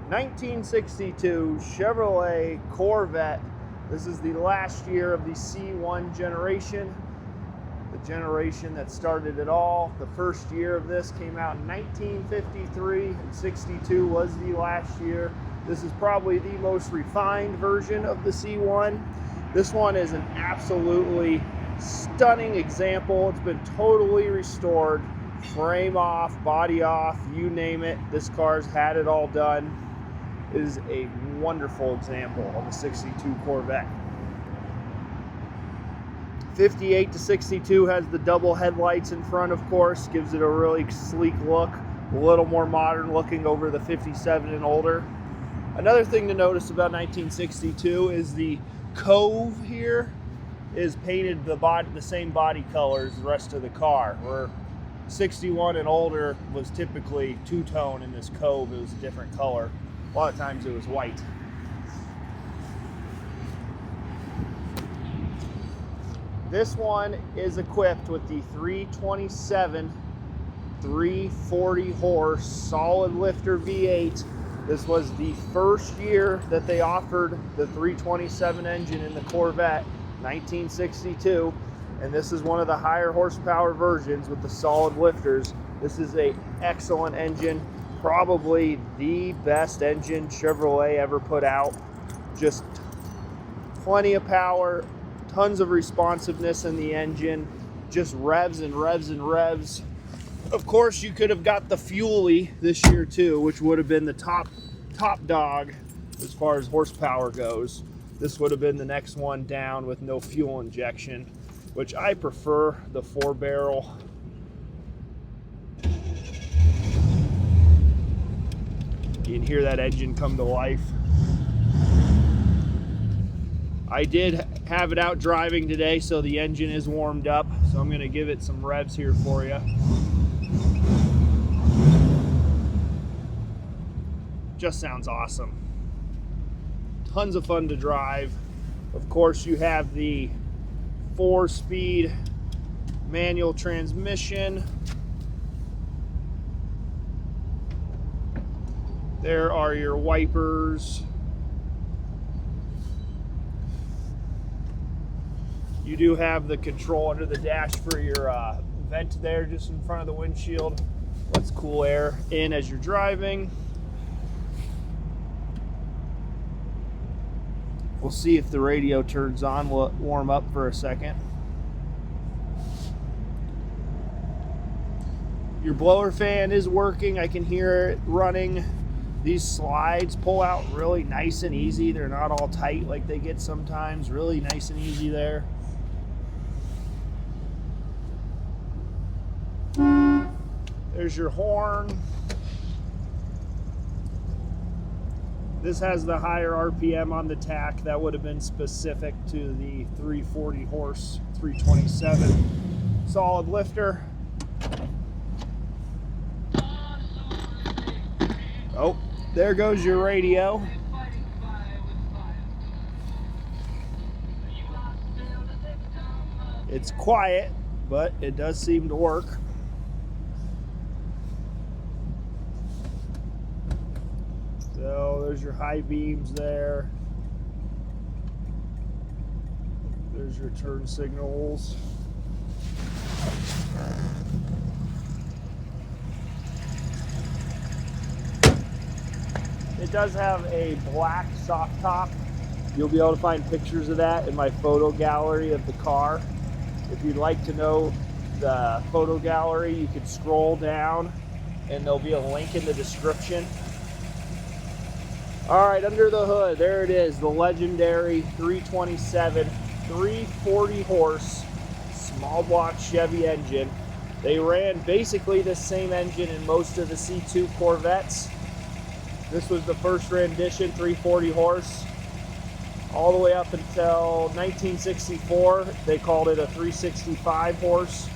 1962 Chevrolet Corvette. This is the last year of the C1 generation, the generation that started it all. The first year of this came out in 1953, and 62 was the last year. This is probably the most refined version of the C1. This one is an absolutely stunning example. It's been totally restored, frame off, body off, you name it. This car's had it all done. It is a wonderful example of a 62 Corvette. 58 to 62 has the double headlights in front, of course, gives it a really sleek look, a little more modern looking over the 57 and older. Another thing to notice about 1962 is the cove here is painted the same body color as the rest of the car, where 61 and older was typically two-tone. In this cove it was a different color. A lot of times it was white. This one is equipped with the 327 340 horse solid lifter V8. This was the first year that they offered the 327 engine in the Corvette, 1962, and this is one of the higher horsepower versions with the solid lifters. This is an excellent engine. Probably the best engine Chevrolet ever put out. Just plenty of power, tons of responsiveness in the engine, just revs and revs and revs. Of course, you could have got the Fuelie this year too, which would have been the top dog as far as horsepower goes. This would have been the next one down with no fuel injection, which I prefer the 4-barrel. You can hear that engine come to life. I did have it out driving today, so the engine is warmed up. So I'm going to give it some revs here for you. Just sounds awesome. Tons of fun to drive. Of course, you have the 4-speed manual transmission. There are your wipers. You do have the control under the dash for your vent there just in front of the windshield. Lets cool air in as you're driving. We'll see if the radio turns on. We'll warm up for a second. Your blower fan is working. I can hear it running. These slides pull out really nice and easy. They're not all tight like they get sometimes. Really nice and easy there. There's your horn. This has the higher RPM on the tach. That would have been specific to the 340 horse 327 solid lifter. Oh, there goes your radio. It's quiet, but it does seem to work. So there's your high beams there. There's your turn signals. It does have a black soft top. You'll be able to find pictures of that in my photo gallery of the car. If you'd like to know the photo gallery, you can scroll down and there'll be a link in the description. All right, under the hood, there it is, the legendary 327 340 horse small block Chevy engine. They ran basically the same engine in most of the C2 Corvettes. This was the first rendition, 340 horse, all the way up until 1964. They called it a 365 horse,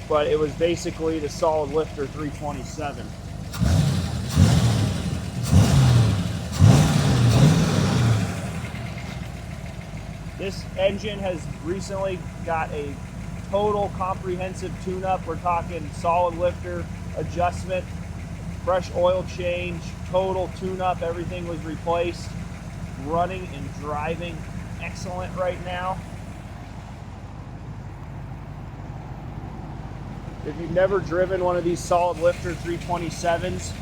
but it was basically the solid lifter 327. This engine has recently got a total comprehensive tune-up. We're talking solid lifter adjustment, fresh oil change, total tune-up, everything was replaced. Running and driving excellent right now. If you've never driven one of these solid lifter 327s,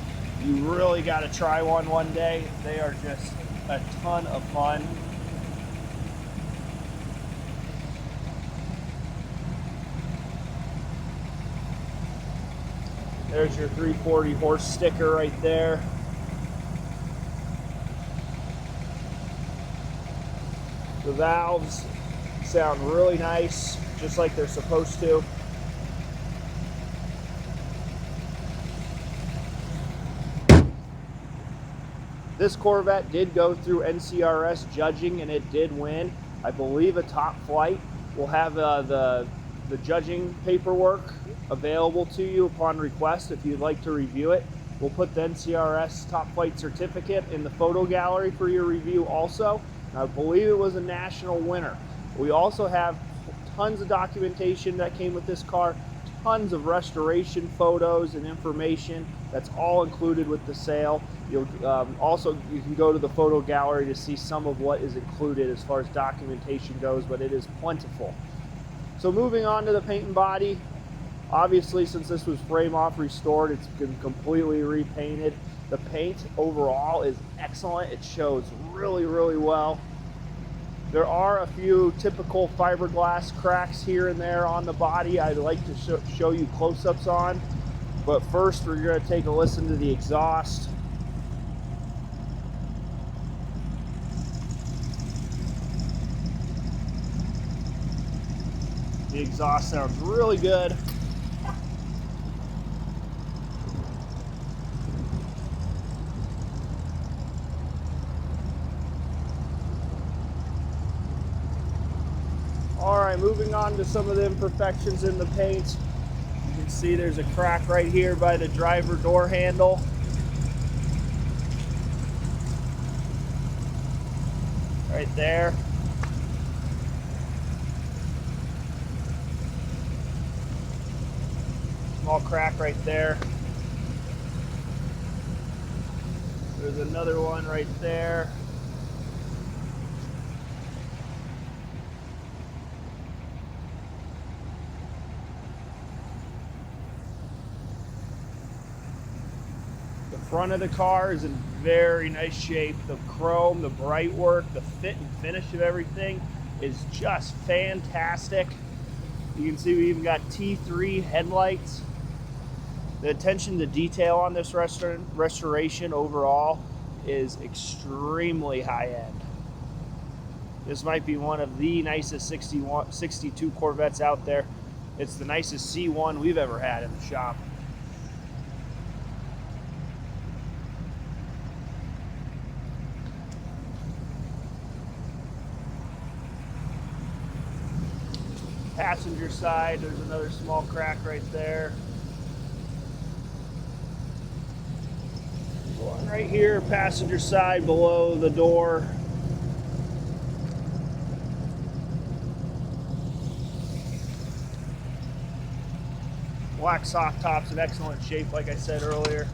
you really got to try one day. They are just a ton of fun. There's your 340 horse sticker right there. The valves sound really nice, just like they're supposed to. This Corvette did go through NCRS Judging and it did win. I believe a Top Flight will have the judging paperwork available to you upon request if you'd like to review it. We'll put the NCRS Top Flight certificate in the photo gallery for your review also. I believe it was a national winner. We also have tons of documentation that came with this car, tons of restoration photos and information. That's all included with the sale. You'll also, you can go to the photo gallery to see some of what is included as far as documentation goes, but it is plentiful. So moving on to the paint and body. Obviously, since this was frame off restored, it's been completely repainted. The paint overall is excellent. It shows really well. There are a few typical fiberglass cracks here and there on the body I'd like to show you close-ups on. But first, we're going to take a listen to the exhaust. The exhaust sounds really good. Alright, moving on to some of the imperfections in the paint. You can see there's a crack right here by the driver door handle. Right there. Small crack right there. There's another one right there. The front of the car is in very nice shape. The chrome, the bright work, the fit and finish of everything is just fantastic. You can see we even got T3 headlights. The attention to detail on this restoration overall is extremely high end. This might be one of the nicest 62 Corvettes out there. It's the nicest C1 we've ever had in the shop. Passenger side, there's another small crack right there. One right here, passenger side below the door. Black soft top's in excellent shape, like I said earlier.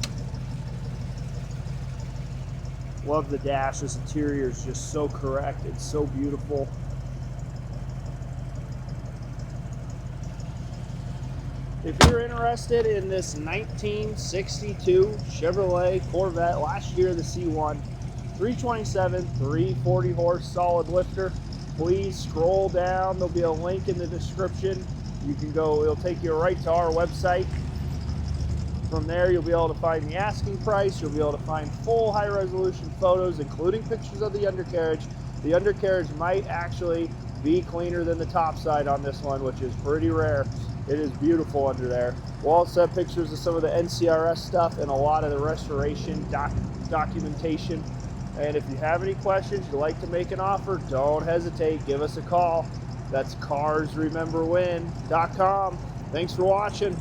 Love the dash. This interior is just so correct. It's so beautiful. If you're interested in this 1962 Chevrolet Corvette, last year the C1, 327, 340 horse solid lifter, please scroll down. There'll be a link in the description. You can go, it'll take you right to our website. From there, you'll be able to find the asking price. You'll be able to find full high resolution photos, including pictures of the undercarriage. The undercarriage might actually be cleaner than the top side on this one, which is pretty rare. It is beautiful under there. We'll also have pictures of some of the NCRS stuff and a lot of the restoration documentation. And if you have any questions, you'd like to make an offer, don't hesitate, give us a call. That's carsrememberwin.com. Thanks for watching.